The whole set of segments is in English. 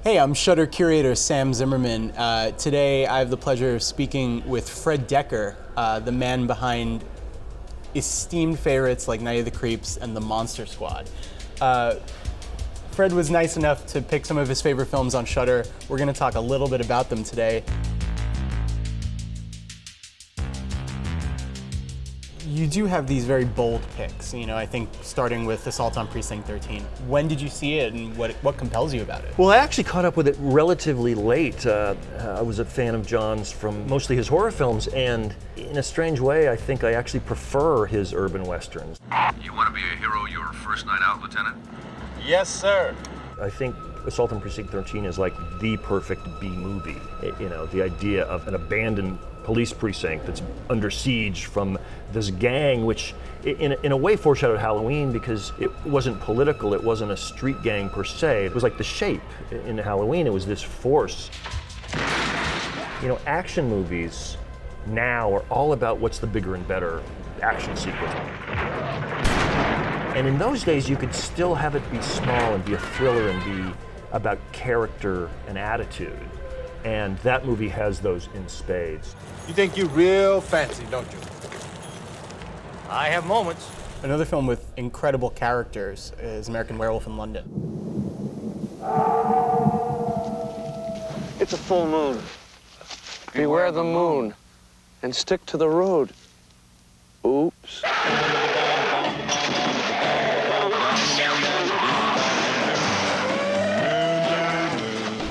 Hey, I'm Shudder curator Sam Zimmerman. Today I have the pleasure of speaking with Fred Dekker, the man behind esteemed favorites like Night of the Creeps and The Monster Squad. Fred was nice enough to pick some of his favorite films on Shudder. We're going to talk a little bit about them today. You do have these very bold picks, you know, I think starting with Assault on Precinct 13. When did you see it and what compels you about it? Well, I actually caught up with it relatively late. I was a fan of John's from mostly his horror films, and in a strange way, I think I actually prefer his urban westerns. You want to be a hero your first night out, Lieutenant? Yes, sir. I think Assault on Precinct 13 is like the perfect B movie. You know, the idea of an abandoned police precinct that's under siege from this gang, which in a way foreshadowed Halloween because it wasn't political, it wasn't a street gang per se. It was like The Shape in Halloween, it was this force. You know, action movies now are all about what's the bigger and better action sequence. And in those days, you could still have it be small and be a thriller and be about character and attitude. And that movie has those in spades. You think you real fancy, don't you? I have moments. Another film with incredible characters is American Werewolf in London. It's a full moon. Beware the moon and stick to the road. Oops.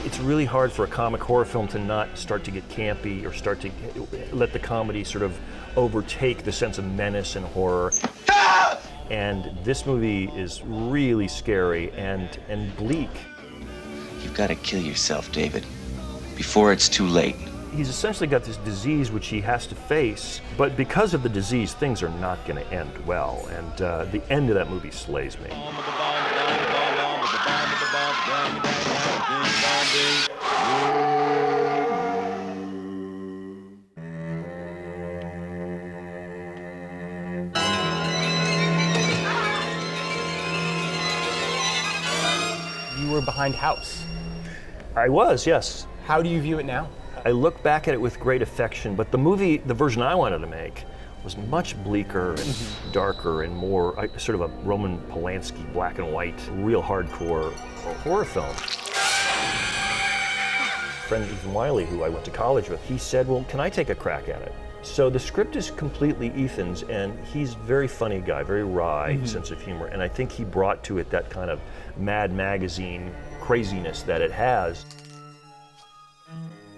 It's really hard for a comic horror film to not start to get campy or start to let the comedy sort of overtake the sense of menace and horror. And this movie is really scary and bleak. You've got to kill yourself, David, before it's too late. He's essentially got this disease which he has to face, but because of the disease, things are not going to end well. And the end of that movie slays me. You were behind House. I was, yes. How do you view it now? I look back at it with great affection, but the movie, the version I wanted to make, was much bleaker and darker and more sort of a Roman Polanski black and white, real hardcore horror film. Friend Ethan Wiley, who I went to college with, he said, well, can I take a crack at it? So the script is completely Ethan's, and he's a very funny guy, very wry sense of humor, and I think he brought to it that kind of Mad Magazine craziness that it has.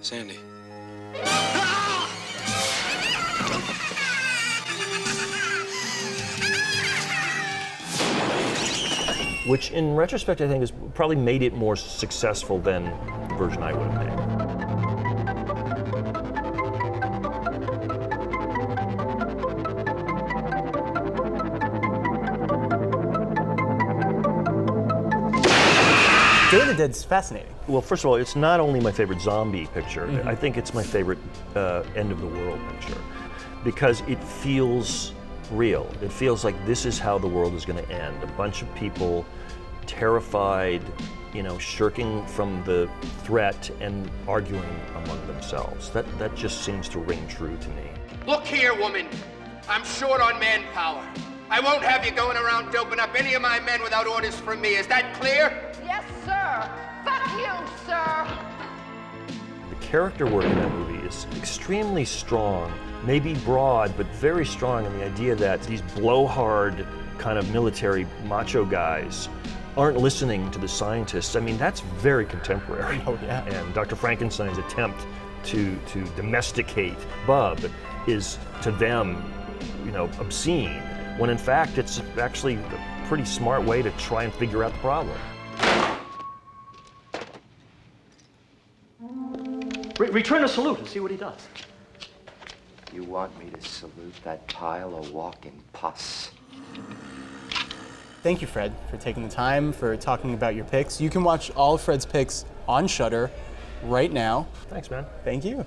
Sandy. Which in retrospect I think has probably made it more successful than the version I would have made. Day of the Dead's fascinating. Well, first of all, it's not only my favorite zombie picture, I think it's my favorite end of the world picture because it feels real. It feels like this is how the world is going to end. A bunch of people terrified, you know, shirking from the threat and arguing among themselves. That just seems to ring true to me. Look here, woman. I'm short on manpower. I won't have you going around doping up any of my men without orders from me. Is that clear? Yes, sir. Fuck you, sir. The character work in that movie is extremely strong, maybe broad, but very strong in the idea that these blowhard kind of military macho guys aren't listening to the scientists. I mean, that's very contemporary. Oh, yeah. And Dr. Frankenstein's attempt to domesticate Bub is to them, you know, obscene, when in fact it's actually a pretty smart way to try and figure out the problem. Return a salute and see what he does. You want me to salute that pile of walking pus? Thank you, Fred, for taking the time, for talking about your picks. You can watch all of Fred's picks on Shudder right now. Thanks, man. Thank you.